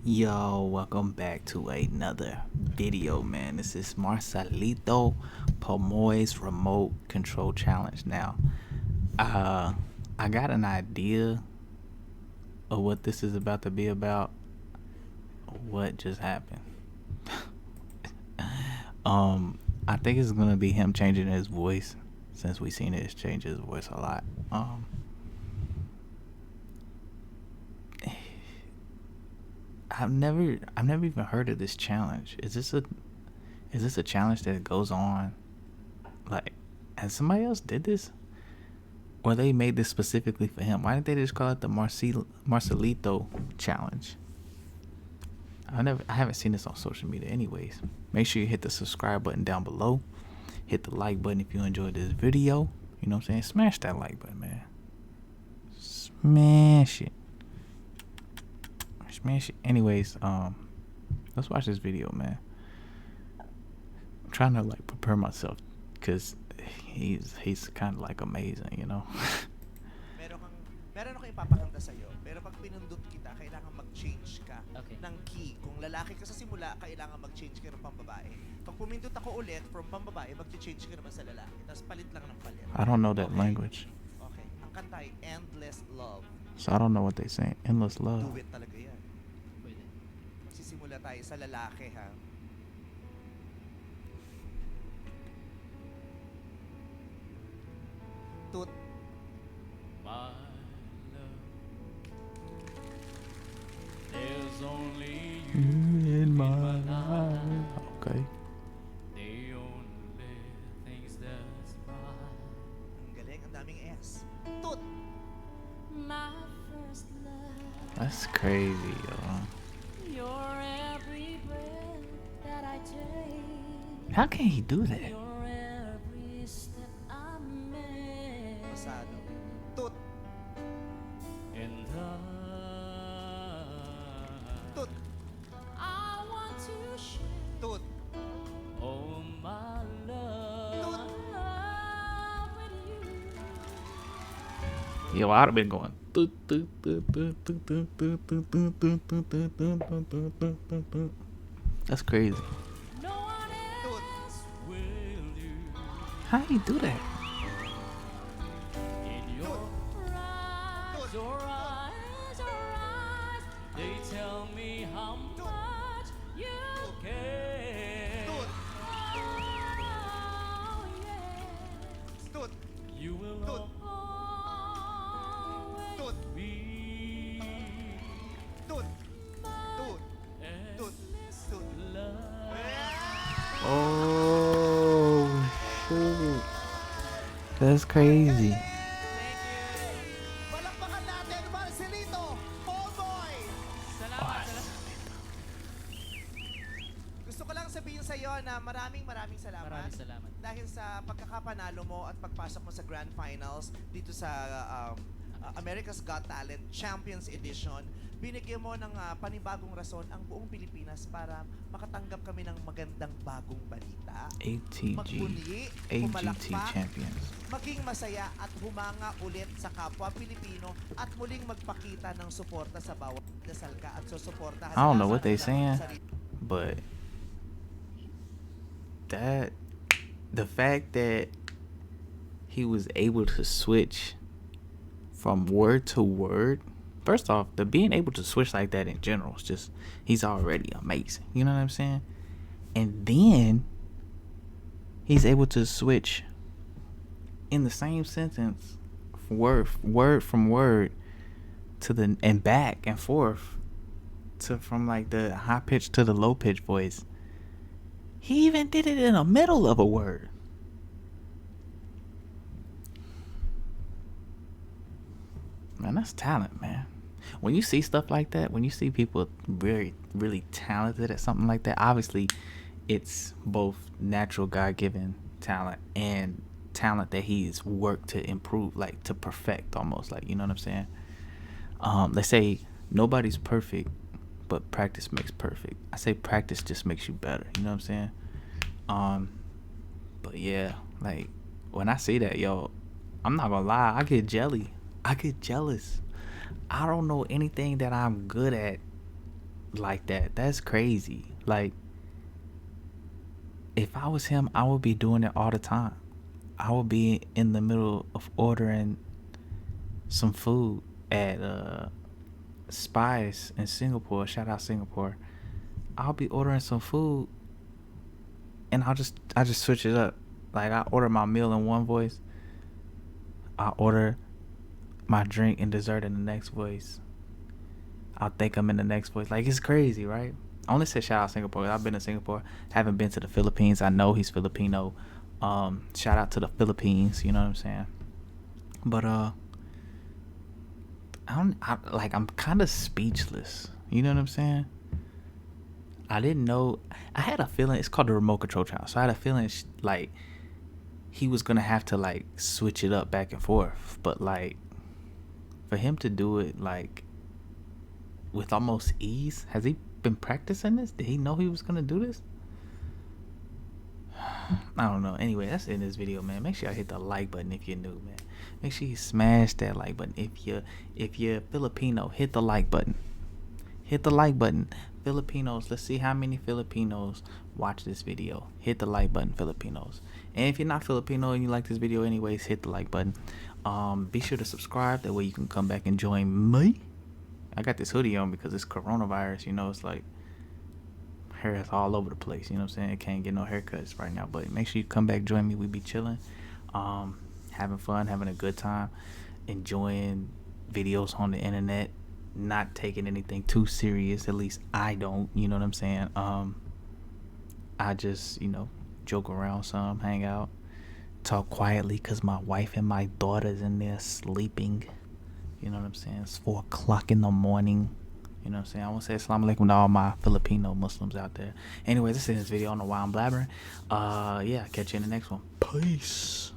Yo, welcome back to another video, man. This is Marcelito Pomoy's remote control challenge. Now, uh, I got an idea of what this is about to be about. What just happened? I think it's gonna be him changing his voice, since we seen it change his voice a lot. I've never even heard of this challenge. Is this a challenge that goes on? Like, has somebody else did this, or they made this specifically for him? Why didn't they just call it the Marcelito challenge? I haven't seen this on social media. Anyways, make sure you hit the subscribe button down below. Hit the like button if you enjoyed this video. You know what I'm saying? Smash that like button, man. Smash it. Smash it. Anyways, let's watch this video, man. I'm trying to like prepare myself because he's kind of like amazing, you know. Meron ako ipapakita sa'yo, pero pag pinindot kita, kailangan mag-change ka ng key. Kung lalaki ka sa simula, kailangan mag-change ka ng pambabae. Pag pumindot ako ulit from pambabae, mag-change ka naman sa lalaki. Tapos palit lang ng palit. I don't know that language. Okay. Ang kanta ay Endless Love. So I don't know what they saying. Endless love. Do it talaga yan. Pwede. Magsisimula tayo sa lalaki, ha? Tut. There's only You in my life. Okay. the only things that's mine. Ang galing, ang daming S. Tut. My first love, That's crazy, yo. your every breath that I take, How can he do that? your every step I make, Pasado. Tut. and Tut. I want to share Tut. all my love with you. Yo, I'd have been going. That's crazy. No one else will do. How do you do that? In your eyes, your eyes, your eyes, they tell me how much you care. Tut. Oh, yes, Tut. you will Tut. always Tut. be Tut. my Tut. Tut. Tut. love. Oh, shoot. That's crazy. Thank you. Palakpakan natin, Marcelito Pomoy. Salamat, salamat. Gusto ko lang sabihin sa iyo na maraming salamat. Maraming salamat. Dahil sa pagkakapanalo mo at pagpasok mo sa Grand Finals dito sa America's Got Talent Champions Edition, binigyan mo ng panibagong rason ang buong Pilipinas para makatanggap kami ng magandang bagong balita. Magbunyi, AGT pumalakpak, champions. maging masaya at humanga ulit sa kapwa Pilipino at muling magpakita ng suporta sa bawat dasal ka at susuportahan. I don't know lamang what they ng saying, sarili. but the fact that he was able to switch from word to word. First off, the being able to switch like that in general is just, he's already amazing. You know what I'm saying? And then he's able to switch in the same sentence, word from word to the and back and forth to from like the high pitch to the low pitch voice. He even did it in the middle of a word. Man, that's talent, man. When you see stuff like that, when you see people very, really talented at something like that, obviously it's both natural God-given talent and talent that he's worked to improve, like to perfect almost, like, you know what I'm saying? They say nobody's perfect, but practice makes perfect. I say practice just makes you better, you know what I'm saying? But yeah, like when I see that, yo, I'm not gonna lie, I get jelly. I get jealous. I don't know anything that I'm good at like that. That's crazy. Like, if I was him, I would be doing it all the time. I would be in the middle of ordering some food at Spice in Singapore. Shout out Singapore. I'll be ordering some food and I just switch it up. Like, I order my meal in one voice. I order my drink and dessert in the next voice. I'll think I'm in the next voice. Like, it's crazy, right? I only said shout out Singapore. I've been to Singapore. Haven't been to the Philippines. I know he's Filipino. Shout out to the Philippines. You know what I'm saying? But I'm kind of speechless. You know what I'm saying? I didn't know. I had a feeling. It's called the remote control challenge. So I had a feeling like he was gonna have to like switch it up back and forth. But like, for him to do it like with almost ease, has he been practicing this? Did he know he was gonna do this? I don't know. Anyway, that's it in this video, man. Make sure y'all hit the like button if you're new, man. Make sure you smash that like button. If you're Filipino, hit the like button. Hit the like button. Filipinos, let's see how many Filipinos watch this video. Hit the like button, Filipinos. And if you're not Filipino and you like this video anyways, hit the like button. Be sure to subscribe. That way you can come back and join me. I got this hoodie on because it's coronavirus. You know, it's like hair is all over the place. You know what I'm saying? I can't get no haircuts right now. But make sure you come back, join me. We be chilling, having fun, having a good time, enjoying videos on the internet, not taking anything too serious. At least I don't. You know what I'm saying? I just, joke around some, hang out, talk quietly because my wife and my daughter's in there sleeping. You know what I'm saying? It's 4 o'clock in the morning. You know what I'm saying? I want to say assalamu alaikum to all my Filipino Muslims out there. Anyways, this is this video. I don't know why I'm blabbering. Yeah, catch you in the next one. Peace.